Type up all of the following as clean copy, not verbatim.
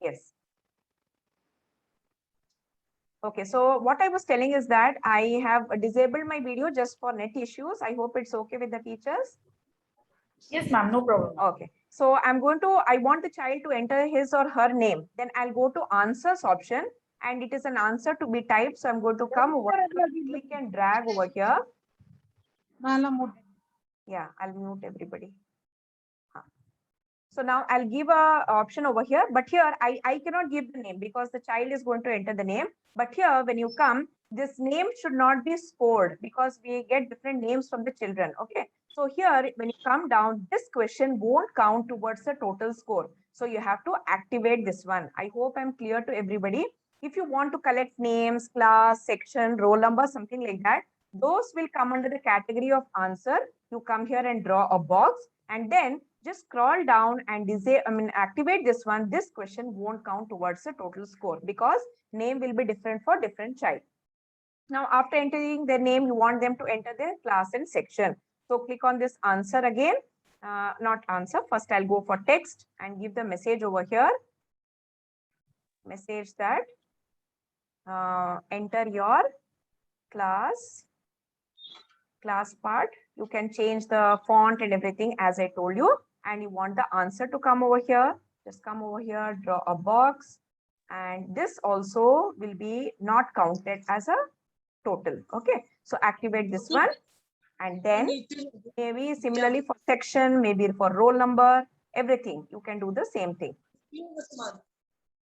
Yes. Okay, so what I was telling is that I have disabled my video just for net issues. I hope it's okay with the teachers. Yes, ma'am, no problem. Okay, so I want the child to enter his or her name. Then I'll go to answers option and it is an answer to be typed. So I'm going to come over, click and drag over here. Yeah, I'll mute everybody. So now I'll give a option over here, but here I cannot give the name because the child is going to enter the name. But here, when you come, this name should not be scored because we get different names from the children. Okay. So here, when you come down, this question won't count towards the total score. So you have to activate this one. I hope I'm clear to everybody. If you want to collect names, class, section, roll number, something like that, those will come under the category of answer. You come here and draw a box and then just scroll down and activate this one. This question won't count towards the total score because name will be different for different child. Now, after entering their name, you want them to enter their class and section. So click on this answer again. Not answer. First, I'll go for text and give the message over here. Message that enter your class part. You can change the font and everything as I told you. And you want the answer to come over here. Just come over here, draw a box. And this also will be not counted as a total. Okay. So activate this one. And then maybe similarly for section, maybe for roll number, everything. You can do the same thing.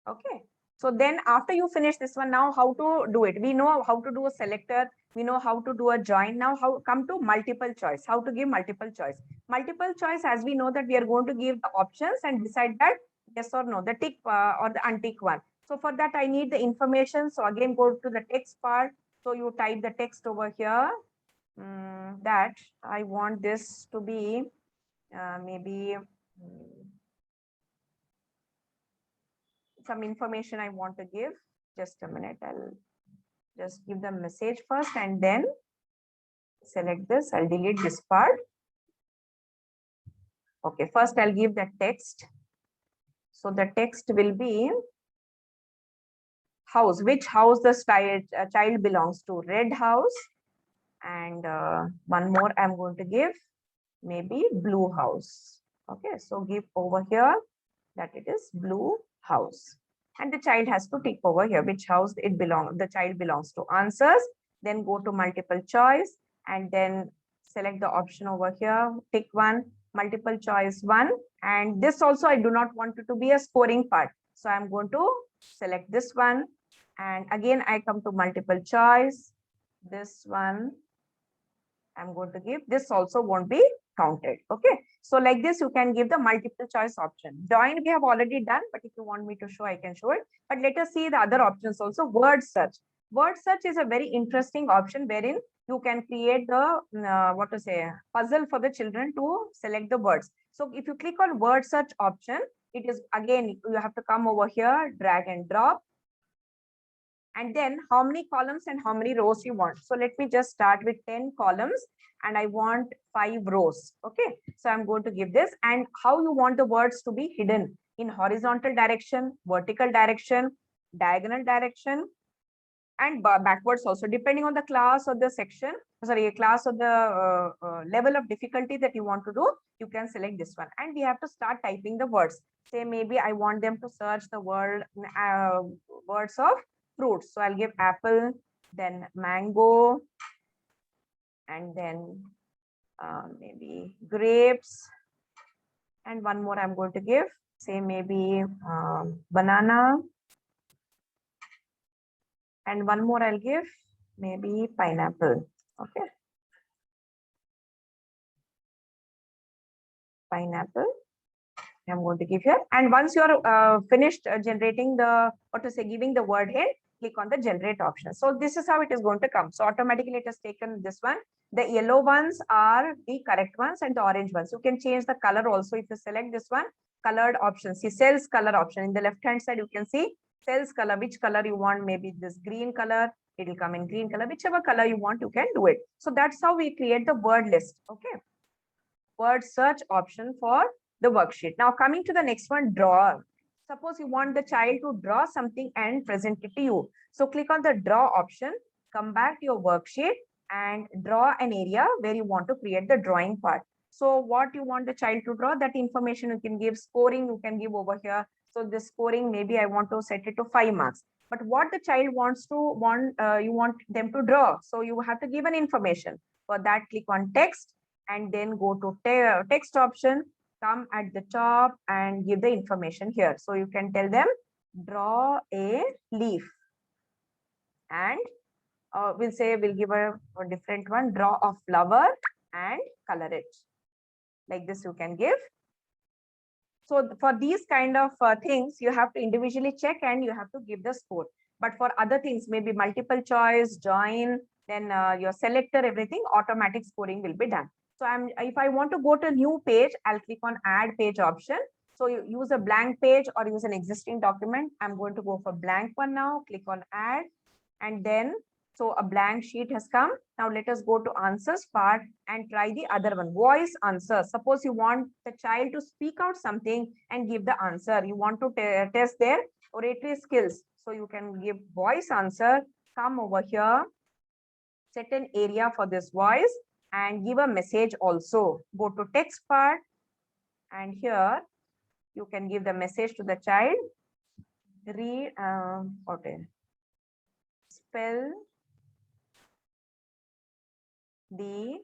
Okay. So then after you finish this one, now how to do it? We know how to do a selector. We know how to do a join. Now how come to multiple choice, how to give multiple choice. Multiple choice, as we know that we are going to give the options and decide that yes or no, the tick or the untick one. So for that, I need the information. So again, go to the text part. So you type the text over here that I want this to be maybe some information I want to give. Just a minute. I'll just give the message first and then select this. I'll delete this part. Okay, first I'll give the text. So the text will be house. Which house the child belongs to? Red house. And one more I'm going to give, maybe blue house. Okay, so give over here that it is blue house. And the child has to tick over here which house the child belongs to. Answers, then go to multiple choice and then select the option over here, tick one, multiple choice one. And this also I do not want it to be a scoring part. So I'm going to select this one. And again, I come to multiple choice. This one I'm going to give. This also won't be counted. Okay. So like this, you can give the multiple choice option. Join we have already done, but if you want me to show, I can show it. But let us see the other options also. Word search. Word search is a very interesting option wherein you can create the puzzle for the children to select the words. So if you click on word search option, it is again, you have to come over here, drag and drop. And then how many columns and how many rows you want. So let me just start with 10 columns and I want 5 rows. Okay. So I'm going to give this and how you want the words to be hidden in horizontal direction, vertical direction, diagonal direction, and backwards also, depending on the class or the section, class or the level of difficulty that you want to do, you can select this one. And we have to start typing the words. Say maybe I want them to search the words of fruits. So I'll give apple, then mango, and then maybe grapes. And one more I'm going to give, say maybe banana. And one more I'll give, maybe pineapple. Okay. Pineapple. I'm going to give here. And once you're finished generating giving the word head, click on the generate option. So this is how it is going to come. So automatically it has taken this one. The yellow ones are the correct ones and the orange ones. You can change the color also. If you select this one, colored option, see cells color option. In the left hand side, you can see cells color, which color you want, maybe this green color, it will come in green color, whichever color you want, you can do it. So that's how we create the word list. Okay. Word search option for the worksheet. Now coming to the next one, drawer. Suppose you want the child to draw something and present it to you. So click on the draw option, come back to your worksheet and draw an area where you want to create the drawing part. So what you want the child to draw, that information you can give, scoring you can give over here. So this scoring, maybe I want to set it to 5 marks. But what the child wants to you want them to draw. So you have to give an information. For that, click on text and then go to text option, come at the top and give the information here. So you can tell them, draw a leaf. And we'll say, we'll give a different one, draw a flower and color it. Like this you can give. So for these kind of things, you have to individually check and you have to give the score. But for other things, maybe multiple choice, join, then your selector, everything, automatic scoring will be done. So if I want to go to new page, I'll click on add page option. So you use a blank page or use an existing document. I'm going to go for blank one now, click on add, and then so a blank sheet has come. Now let us go to answers part and try the other one, voice answer. Suppose you want the child to speak out something and give the answer. You want to test their oratory skills. So you can give voice answer, come over here, set an area for this voice and give a message also. Go to text part and here you can give the message to the child. Read, okay. Spell the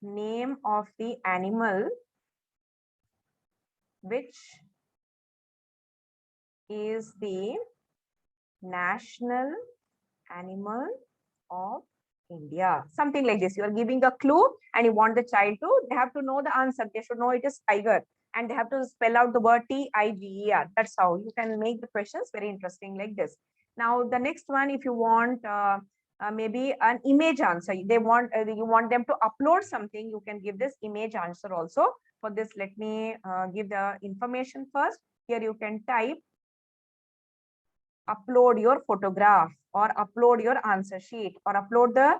name of the animal which is the national animal of India. Something like this. You are giving a clue and you want the child to, they have to know the answer. They should know it is tiger and they have to spell out the word Tiger. That's how you can make the questions very interesting like this. Now the next one, if you want maybe an image answer, they want you want them to upload something, you can give this image answer also. For this, let me give the information first. Here you can type upload your photograph or upload your answer sheet or upload the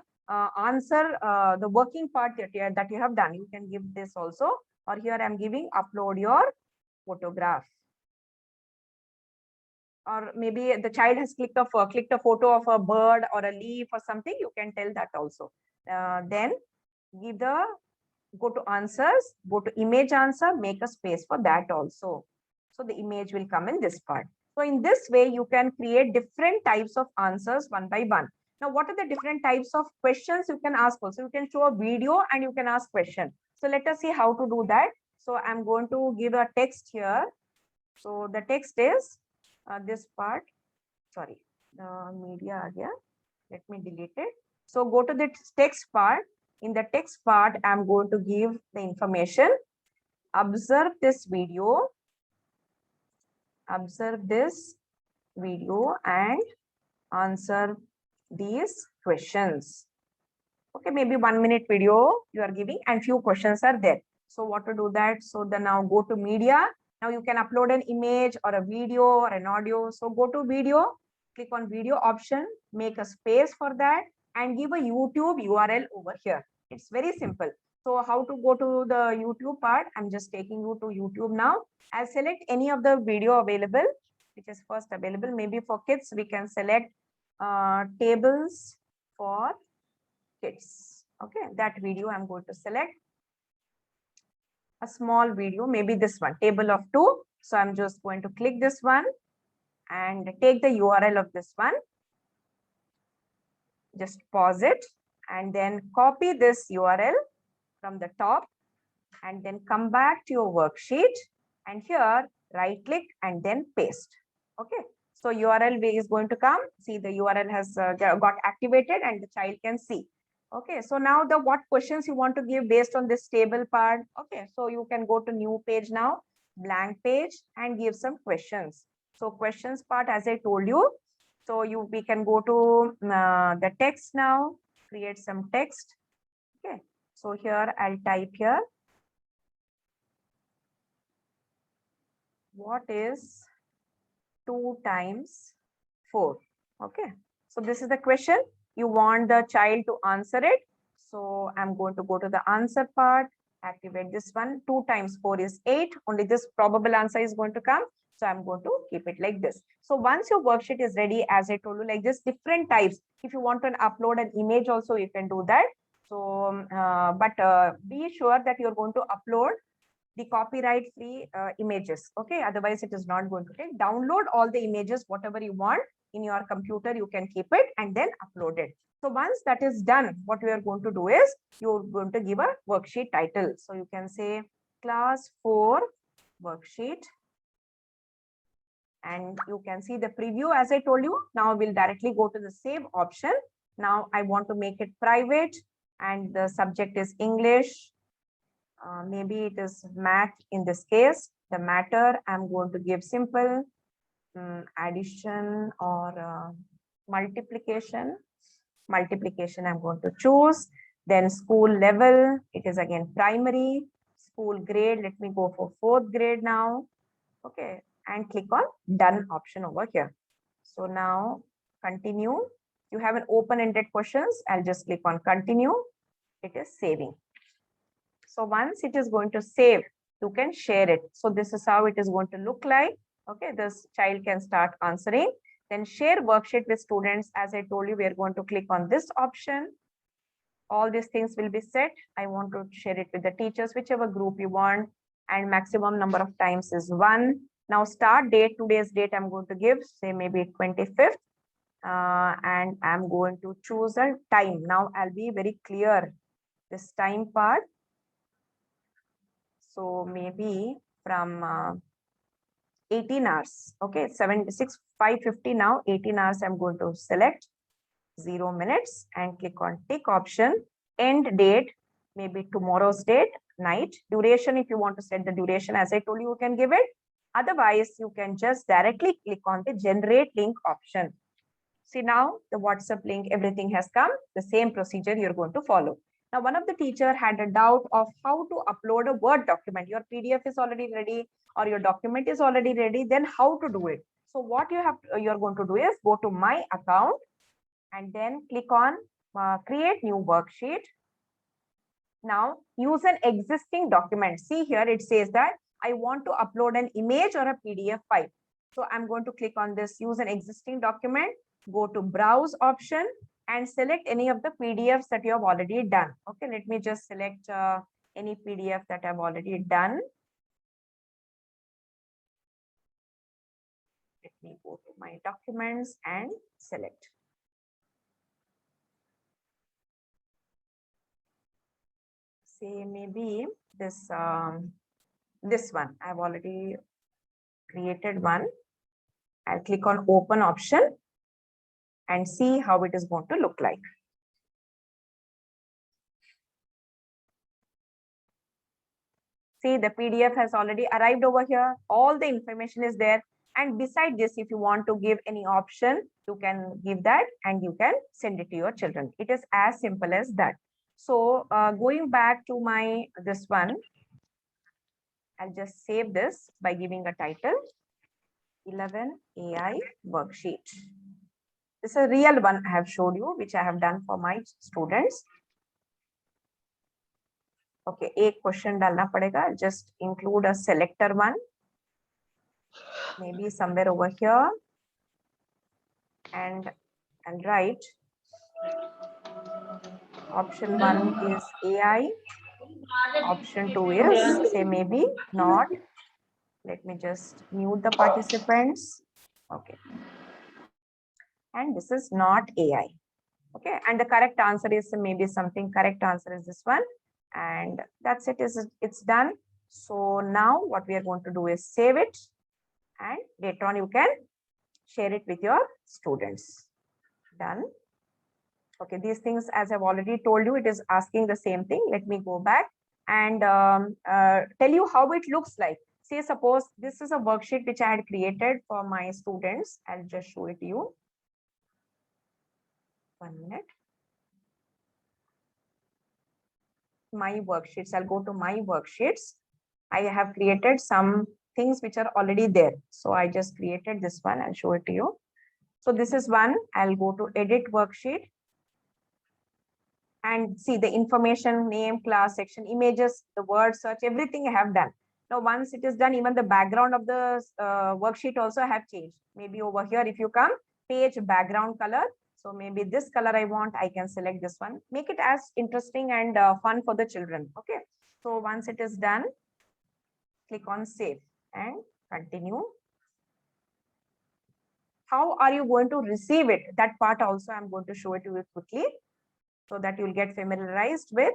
answer, the working part that you have done. You can give this also, or here I'm giving upload your photograph. Or maybe the child has clicked a photo of a bird or a leaf or something, you can tell that also. Then give the, go to answers, go to image answer, make a space for that also. So the image will come in this part. So in this way, you can create different types of answers one by one. Now, what are the different types of questions you can ask also? You can show a video and you can ask question. So let us see how to do that. So I'm going to give a text here. So the text is this part, sorry, the media here. Let me delete it. So go to the text part. In the text part, I'm going to give the information. Observe this video. Observe this video and answer these questions. Okay, maybe 1 minute video you are giving and few questions are there. So what to do that? So then now go to media. Now you can upload an image or a video or an audio. So go to video, click on video option, make a space for that and give a YouTube URL over here. It's very simple. So how to go to the YouTube part? I'm just taking you to YouTube now. I'll select any of the video available, which is first available. Maybe for kids, we can select tables for kids. Okay, that video I'm going to select. A small video, maybe this one, table of 2. So I'm just going to click this one and take the URL of this one. Just pause it and then copy this URL from the top and then come back to your worksheet and here right click and then paste. Okay, so URL is going to come. See, the URL has got activated and the child can see. Okay, so now the what questions you want to give based on this table part. Okay, so you can go to new page now, blank page and give some questions. So questions part, as I told you, so we can go to the text now, create some text. Okay, so here I'll type here, what is 2 times 4? Okay, so this is the question. You want the child to answer it. So I'm going to go to the answer part, activate this one. 2 times 4 is 8. Only this probable answer is going to come. So I'm going to keep it like this. So once your worksheet is ready, as I told you, like this, different types. If you want to upload an image also, you can do that. So, be sure that you're going to upload the copyright free images. Okay, otherwise it is not going to take. Download all the images, whatever you want in your computer, you can keep it and then upload it. So once that is done, what we are going to do is you're going to give a worksheet title. So you can say class 4 worksheet. And you can see the preview as I told you. Now we'll directly go to the save option. Now I want to make it private and the subject is English. Maybe it is math in this case. The matter I'm going to give simple addition or multiplication. Multiplication I'm going to choose. Then school level, it is again primary. School grade, let me go for 4th grade now. Okay, and click on done option over here. So now continue. You have an open-ended questions. I'll just click on continue. It is saving. So once it is going to save, you can share it. So this is how it is going to look like. Okay, this child can start answering. Then share worksheet with students. As I told you, we are going to click on this option. All these things will be set. I want to share it with the teachers, whichever group you want. And maximum number of times is 1. Now start date, today's date I'm going to give, say maybe 25th. And I'm going to choose a time. Now I'll be very clear this time part. So maybe from 18 hours. Okay, 76, 5:50 now, 18 hours I'm going to select 0 minutes and click on tick option. End date, maybe tomorrow's date, night. Duration, if you want to set the duration, as I told you, you can give it. Otherwise, you can just directly click on the generate link option. See now the WhatsApp link, everything has come. The same procedure you're going to follow. Now, one of the teacher had a doubt of how to upload a Word document. Your PDF is already ready or your document is already ready. Then how to do it? So what you're going to do is go to my account and then click on create new worksheet. Now use an existing document. See here, it says that I want to upload an image or a PDF file. So I'm going to click on this use an existing document, go to browse option and select any of the PDFs that you have already done. Okay, let me just select any PDF that I've already done. Let me go to my documents and select. Say maybe this one. I've already created one. I'll click on open option and see how it is going to look like. See, the PDF has already arrived over here. All the information is there. And beside this, if you want to give any option, you can give that and you can send it to your children. It is as simple as that. So going back to this one, I'll just save this by giving a title, 11 AI worksheet. This is a real one I have showed you, which I have done for my students. Okay, एक question डालना पड़ेगा. Just include a selector one. Maybe somewhere over here. And write option 1 is AI. Option 2 is say maybe not. Let me just mute the participants. Okay. And this is not AI. Okay. And the correct answer is maybe something. Correct answer is this one. And that's it. It's done. So now what we are going to do is save it. And later on you can share it with your students. Done. Okay, these things, as I've already told you, it is asking the same thing. Let me go back and tell you how it looks like. Say, suppose this is a worksheet which I had created for my students. I'll just show it to you. 1 minute. My worksheets. I'll go to my worksheets. I have created some things which are already there. So I just created this one. I'll show it to you. So this is one. I'll go to edit worksheet. And see the information, name, class, section, images, the word search, everything I have done. Now, once it is done, even the background of the worksheet also have changed. Maybe over here, if you come, page background color. So maybe this color I want, I can select this one. Make it as interesting and fun for the children. Okay. So once it is done, click on save and continue. How are you going to receive it? That part also I'm going to show it to you quickly so that you'll get familiarized with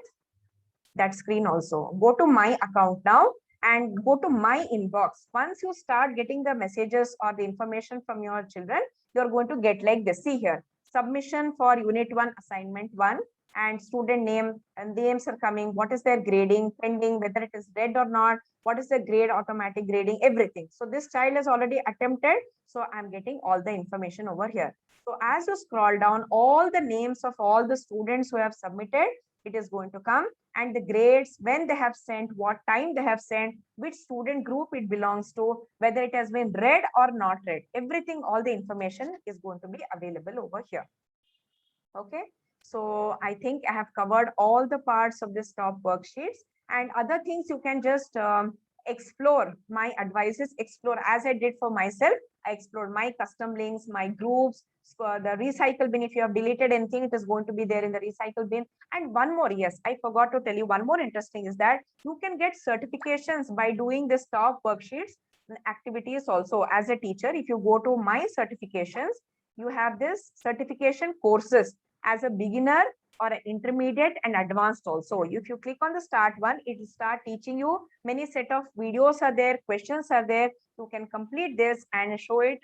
that screen also. Go to my account now and go to my inbox. Once you start getting the messages or the information from your children, you're going to get like this. See here, submission for unit 1, assignment 1, and student name and names are coming. What is their grading, pending, whether it is read or not, what is the grade, automatic grading, everything. So this child has already attempted. So I'm getting all the information over here. So as you scroll down, all the names of all the students who have submitted, it is going to come, and the grades, when they have sent, what time they have sent, which student group it belongs to, whether it has been read or not read. Everything, all the information is going to be available over here. Okay. So I think I have covered all the parts of this top worksheets, and other things you can just explore. My advice is explore, as I did for myself. I explored my custom links, my groups, the recycle bin. If you have deleted anything, it is going to be there in the recycle bin. And one more, yes, I forgot to tell you, one more interesting is that you can get certifications by doing this top worksheets activities also. As a teacher, if you go to my certifications, you have this certification courses as a beginner or an intermediate and advanced also. If you click on the start one, it will start teaching you. Many set of videos are there, questions are there. You can complete this and show it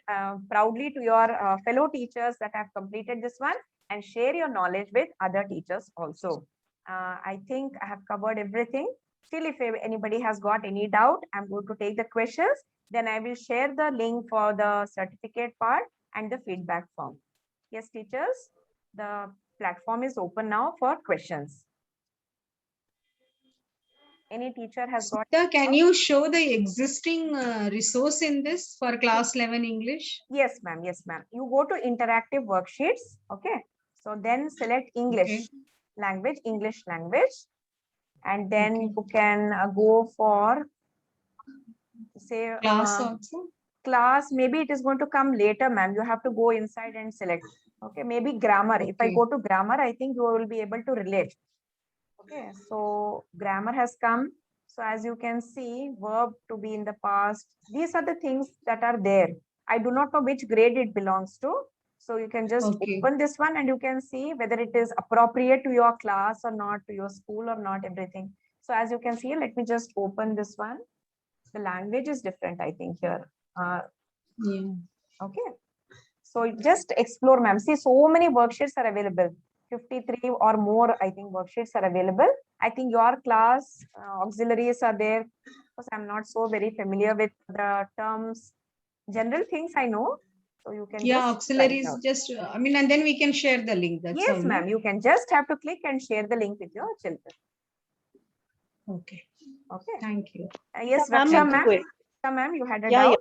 proudly to your fellow teachers that have completed this one, and share your knowledge with other teachers also. I think I have covered everything. Still, if anybody has got any doubt, I'm going to take the questions. Then I will share the link for the certificate part and the feedback form. Yes, teachers, the platform is open now for questions. Any teacher has got? Sir, can you show the existing resource in this for class 11 English? Yes, ma'am. Yes, ma'am. You go to interactive worksheets. Okay. So then select English language, and then you can go for, say, Class also. Class. Maybe it is going to come later, ma'am. You have to go inside and select. Okay, maybe grammar. If I go to grammar, I think you will be able to relate. Okay, so grammar has come. So as you can see, verb to be in the past. These are the things that are there. I do not know which grade it belongs to. So you can just open this one and you can see whether it is appropriate to your class or not, to your school or not, everything. So as you can see, let me just open this one. The language is different, I think, here. Okay. So just explore, ma'am. See, so many worksheets are available. 53 or more, I think, worksheets are available. I think your class auxiliaries are there, because I'm not so very familiar with the terms. General things I know. So you can auxiliaries just, I mean, and then we can share the link. That's yes, ma'am. You can just have to click and share the link with your children. Okay. Okay. Thank you. Yes, Raksha, ma'am, you had a doubt?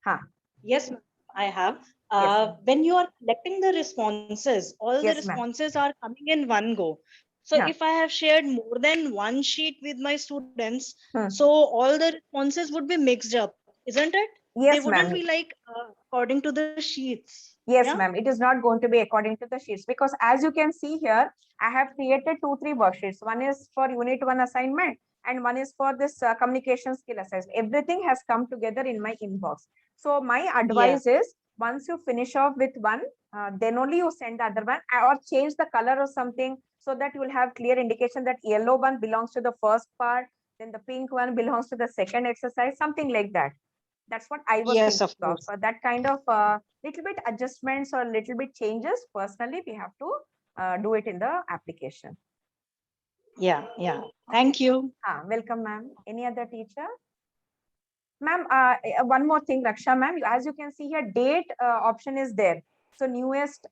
Yeah. Yes, I have. Yes, when you are collecting the responses, all the yes, responses are coming in one go. So if I have shared more than one sheet with my students, so all the responses would be mixed up, isn't it? Yes, they wouldn't be like according to the sheets. Yes, ma'am. It is not going to be according to the sheets, because as you can see here, I have created 2-3 worksheets. One is for unit 1 assignment and one is for this communication skill assessment. Everything has come together in my inbox. So my advice is, once you finish off with one, then only you send the other one, or change the color or something, so that you will have clear indication that yellow one belongs to the first part, then the pink one belongs to the second exercise, something like that. That's what I was thinking of. That kind of little bit adjustments or little bit changes, personally, we have to do it in the application. Yeah. Thank you. Welcome, ma'am. Any other teacher? Ma'am, one more thing, Raksha, ma'am. As you can see here, date option is there. So newest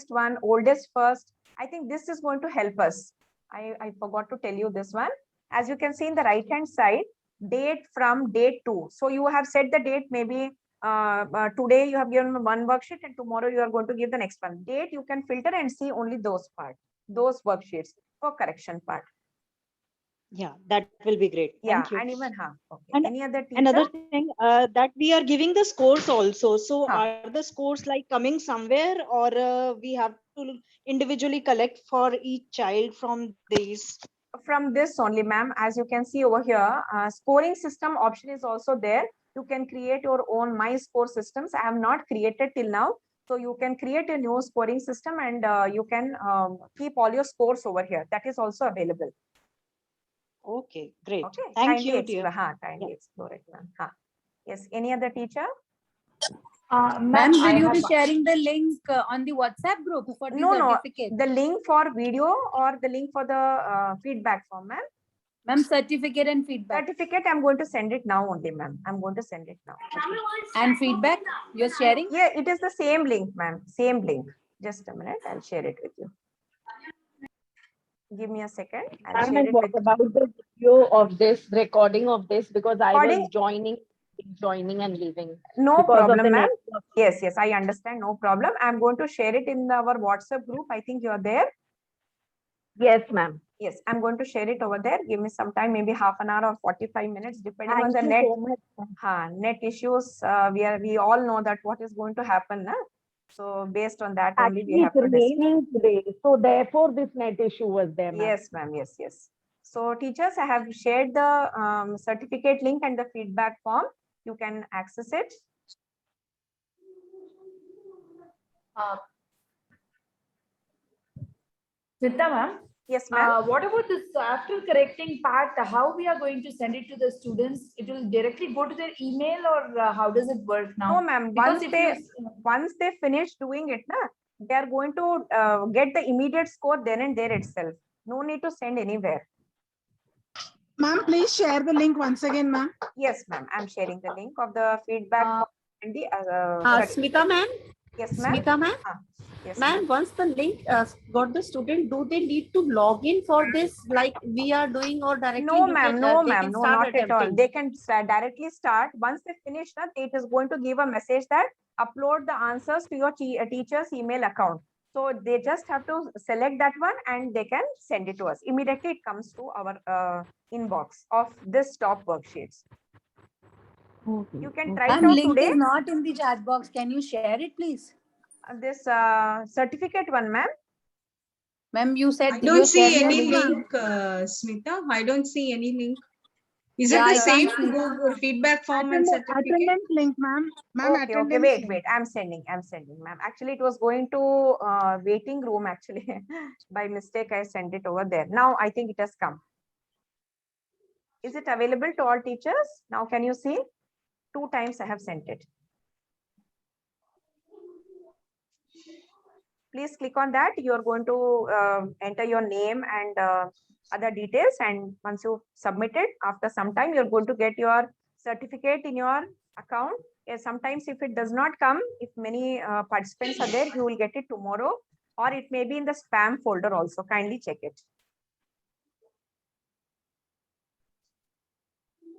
one, oldest first. I think this is going to help us. I forgot to tell you this one. As you can see in the right hand side, date from date to. So you have set the date, maybe today you have given one worksheet and tomorrow you are going to give the next one. Date you can filter and see only those parts, those worksheets for correction part. Yeah, that will be great. Yeah, Thank you. and even, okay. And Any other teacher? another thing, that we are giving the scores also. So Huh. are the scores like coming somewhere, or we have to individually collect for each child from these? From this only, ma'am, as you can see over here, scoring system option is also there. You can create your own my score systems. I have not created till now. So you can create a new scoring system, and you can keep all your scores over here. That is also available. Okay, great. Okay, Thank kindly you, dear. explore. Kindly explore it, ma'am. Yes, any other teacher? Ma'am, Will I you be have, sharing the link on the WhatsApp group for the No, certificate? the link for video or the link for the feedback form, ma'am? Ma'am, certificate and feedback. Certificate, I'm going to send it now only, ma'am. I'm going to send it now. And feedback, you're sharing? Yeah, it is the same link, ma'am. Same link. Just a minute, I'll share it with you. Give me a second. I'll share it What with about the video of this recording of this? Because I Recording? was joining and leaving. No because of problem, the ma'am. network. Yes, I understand. No problem. I'm going to share it in our WhatsApp group. I think you're there. Yes, ma'am. Yes, I'm going to share it over there. Give me some time, maybe half an hour or 45 minutes, depending on Thank the you net. so much. Net issues. We all know that what is going to happen. Na? So based on that only we Actually, have it's to discuss. raining today, so therefore this net issue was there, ma'am. Yes, ma'am. Yes. So teachers, I have shared the certificate link and the feedback form. You can access it. Smita ma'am, Yes, ma'am. what about this after correcting part? How we are going to send it to the students? It will directly go to their email, or how does it work now? No, ma'am. Because if Once they finish doing it, they are going to get the immediate score then and there itself. No need to send anywhere. Ma'am, please share the link once again, ma'am. Yes, ma'am. I'm sharing the link of the feedback form and the Smita ma'am, Yes, ma'am. Smita ma'am, Yes, ma'am, once the link got the student, do they need to log in for this like we are doing, or directly? No, you ma'am. can, No, they ma'am. can No, start not at all. attempting? They can directly start. Once they finish, it is going to give a message that upload the answers to your teacher's email account. So they just have to select that one and they can send it to us. Immediately it comes to our inbox of this top worksheets. You can try it Ma'am, out link today. is not in the chat box. Can you share it, please? This certificate one, ma'am. Ma'am, you said I don't you're see sharing any the link, Smita. I don't see any link. Is Yeah, it the I same can't see. Google feedback form and certificate? Attendance link, ma'am. Ma'am, Okay, attendance wait. I'm sending, ma'am. Actually, it was going to waiting room actually. By mistake, I sent it over there. Now I think it has come. Is it available to all teachers? Now can you see? 2 times I have sent it. Please click on that. You are going to enter your name and other details. And once you submit it, after some time, you're going to get your certificate in your account. Sometimes if it does not come, if many participants are there, you will get it tomorrow, or it may be in the spam folder also. Kindly check it.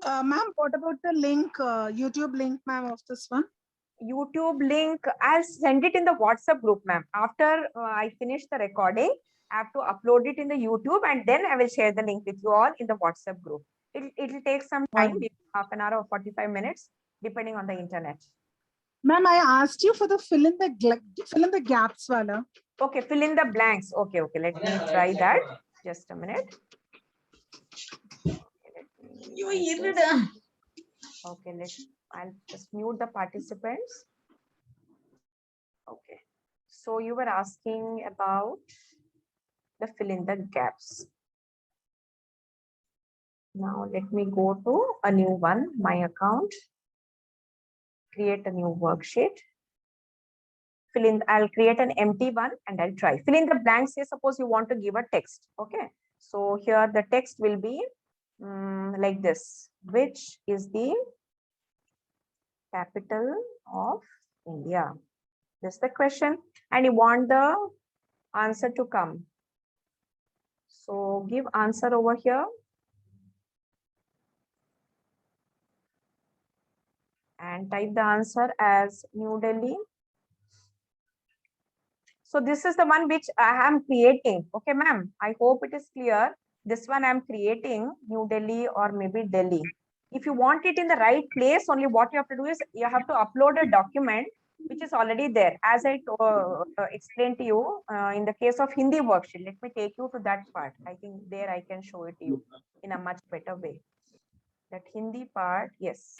Ma'am, what about the link, YouTube link, ma'am, of this one? YouTube link, I'll send it in the WhatsApp group, ma'am. After I finish the recording, I have to upload it in the YouTube and then I will share the link with you all in the WhatsApp group. It'll take some time, maybe half an hour or 45 minutes, depending on the internet. Ma'am, I asked you for the fill in the gaps, wala. Okay, fill in the blanks. Okay, let me try that. Just a minute. Okay, I'll just mute the participants. Okay, so you were asking about the fill in the gaps. Now let me go to a new one, my account, create a new worksheet. I'll create an empty one and I'll try. Fill in the blanks. Say suppose you want to give a text. Okay, so here the text will be like this. Which is the capital of India? This is the question, and you want the answer to come. So give answer over here. And type the answer as New Delhi. So this is the one which I am creating. Okay, ma'am. I hope it is clear. This one I'm creating New Delhi or maybe Delhi. If you want it in the right place, only what you have to do is you have to upload a document which is already there. As I explained to you in the case of Hindi worksheet, let me take you to that part. I think there I can show it to you in a much better way. That Hindi part, yes.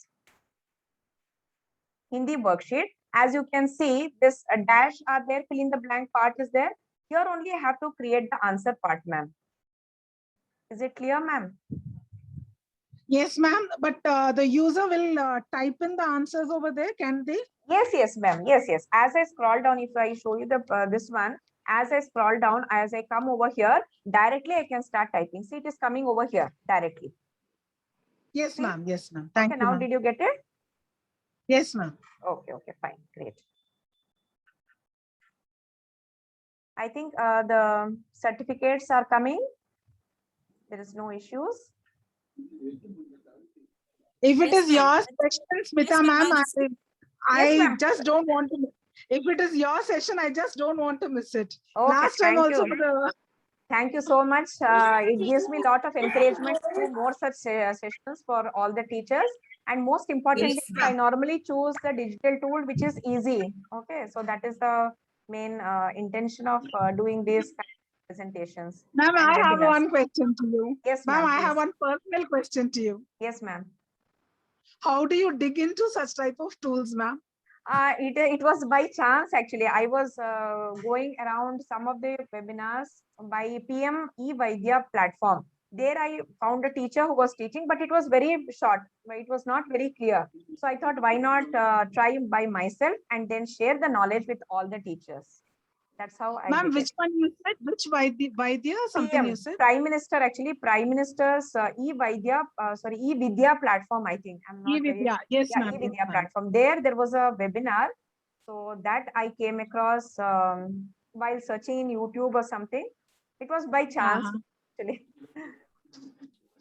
Hindi worksheet. As you can see, this dash are there, fill in the blank part is there. Here only I have to create the answer part, ma'am. Is it clear, ma'am? Yes, ma'am. But the user will type in the answers over there, can they? Yes, ma'am. Yes. As I scroll down, if I show you the this one, as I scroll down, as I come over here, directly I can start typing. See, it is coming over here directly. Yes, See? ma'am. Yes, ma'am. Thank Okay, you, now ma'am. did you get it? Yes, ma'am. Okay, fine, great. I think the certificates are coming. There is no issues. If it Yes, is ma'am. your session, Smita Yes, ma'am, ma'am. Yes, I ma'am. just don't want to. If it is your session, I just don't want to miss it. Okay, Last time thank also you. for the Thank you so much. It gives me a lot of encouragement to do more such sessions for all the teachers. And most importantly, Yes, I ma'am. normally choose the digital tool, which is easy. Okay, so that is the main intention of doing these kind of presentations. ma'am, and I have webinars. one question to you. Yes, Ma'am, ma'am. I have please. one personal question to you. Yes, ma'am. How do you dig into such type of tools, ma'am? It was by chance actually. I was going around some of the webinars by PM eVaidya platform. There I found a teacher who was teaching, but it was very short. But it was not very clear. So I thought, why not try by myself and then share the knowledge with all the teachers. That's how I Ma'am, did which it. one you said? Which Vaidya? Something PM, you said? Prime Minister, actually Prime Minister's eVidya platform, I think. I'm not very eVidya. Yes, yeah, ma'am. Yes, eVidya ma'am. platform. There was a webinar. So that I came across while searching in YouTube or something. It was by chance, actually.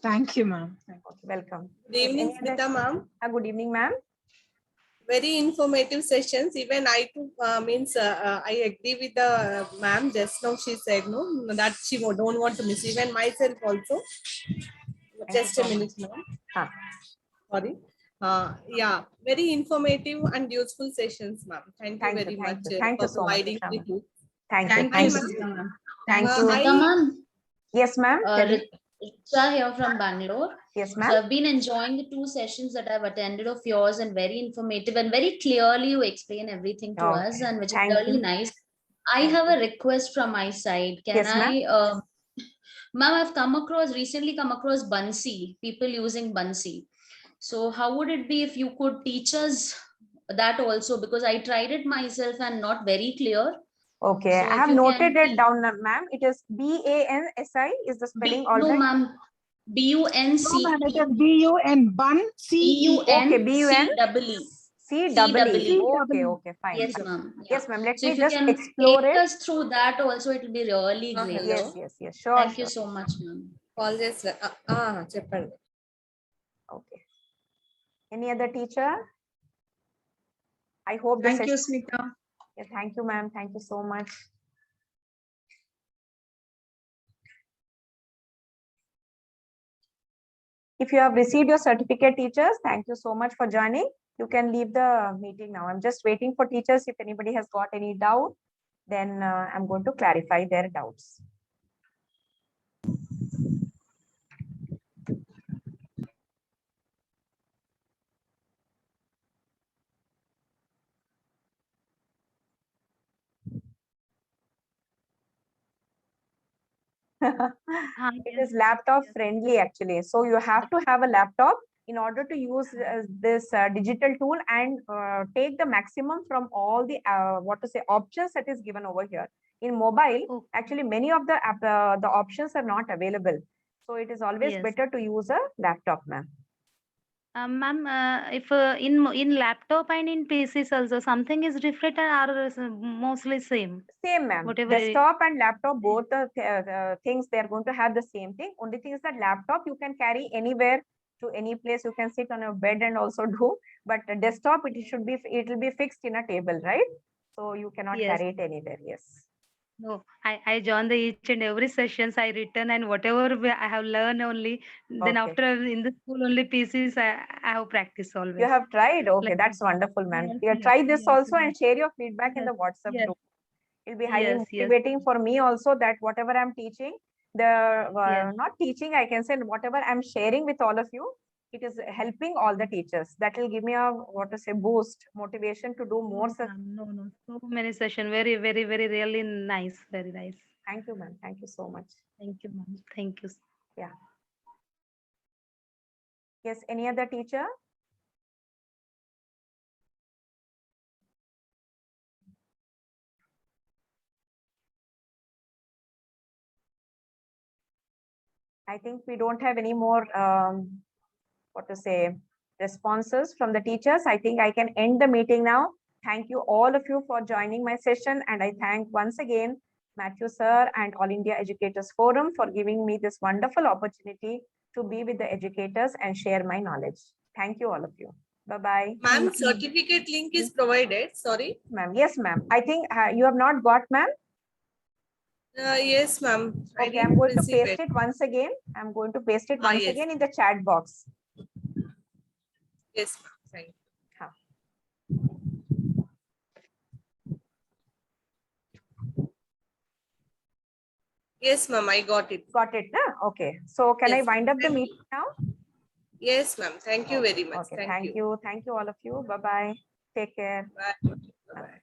Thank you, ma'am. Okay, welcome. Good evening, Any other- Smita ma'am. Good evening, ma'am. Very informative sessions. Even I too I agree with the ma'am just now. She said no that she don't want to miss. Even myself also. Thank Just you a so minute, much. ma'am. Huh. Sorry. Yeah, very informative and useful sessions, ma'am. Thank you very much Thank you for so much. providing Shama. the tools. Thank you. Thank Hi, you, ma'am. Smita ma'am. Thank Uh, you. I- Smita ma'am, Yes, ma'am. Tell me. Richa here from Bangalore. Yes, So ma'am. I've been enjoying the 2 sessions that I've attended of yours and very informative and very clearly you explain everything to Okay. us and which is Thank really you. nice. I Thank have you. a request from my side. Can Yes, ma'am. ma'am, I've recently come across Bunsey, people using Bunsey. So how would it be if you could teach us that also? Because I tried it myself and not very clear. Okay, So I if have you noted can it down, ma'am. It is BANSI is the spelling all no right? ma'am, No, BUNCE. ma'am, it is BUN, Bun, CE. Okay, BUN BUNCEE. CEE. Okay, CEE. okay, fine. Yes, ma'am. Yes, ma'am. Let So me if you just can explore take it. us through that also, it will be really great. hello. Yes. Sure. Thank you Sure. so much, ma'am. Call just చెప్పండి. Okay. Any other teacher? I hope the Thank you, session. Smita. Yeah, thank you, ma'am. Thank you so much. If you have received your certificate, teachers, thank you so much for joining. You can leave the meeting now. I'm just waiting for teachers. If anybody has got any doubt, then I'm going to clarify their doubts. It is laptop friendly actually. So you have to have a laptop in order to use this digital tool and take the maximum from all the options that is given over here. In mobile, actually many of the options are not available. So it is always better to use a laptop, ma'am. Ma'am, if in laptop and in PCs also something is different or is mostly same? Same, ma'am. Whatever Desktop and laptop, both the things, they are going to have the same thing. Only thing is that laptop you can carry anywhere to any place. You can sit on a bed and also do. But the desktop, it will be fixed in a table, right? So you cannot Yes. carry it anywhere. Yes. No, I join the each and every sessions I return and whatever I have learned only. Then Okay. after in the school only PCs I have practice always. You have tried? Okay, Like that's wonderful, ma'am. yes, You yes, try this yes, also and yes, share your feedback in yes, the WhatsApp yes, group. It'll be highly yes, yes, motivating for me also that whatever I'm teaching, yes. not teaching, I can say whatever I'm sharing with all of you, it is helping all the teachers. That will give me a, what to say, boost, motivation to do more. No, ma'am, no, no. So many session. Very, very, very really nice. Very nice. Thank you, ma'am. Thank you so much. Thank you, ma'am. Thank you. Yeah. Yes, any other teacher? I think we don't have any more, what to say, responses from the teachers. I think I can end the meeting now. Thank you all of you for joining my session. And I thank once again Matthew sir and All India Educators Forum for giving me this wonderful opportunity to be with the educators and share my knowledge. Thank you all of you. Bye-bye. Ma'am, certificate link is provided. Sorry. Ma'am, yes, ma'am. I think you have not got, ma'am. Yes, ma'am. Okay, I'm going to paste it once again. I'm going to paste it once yes. again in the chat box. Yes, ma'am. Thank you. Yes, ma'am. I got it. Got it, na? Okay. So can I Yes, wind up the ma'am. meeting now? Yes, ma'am. Thank you very much. Okay, thank you. Thank you all of you. Bye-bye. Take care. Bye. Bye.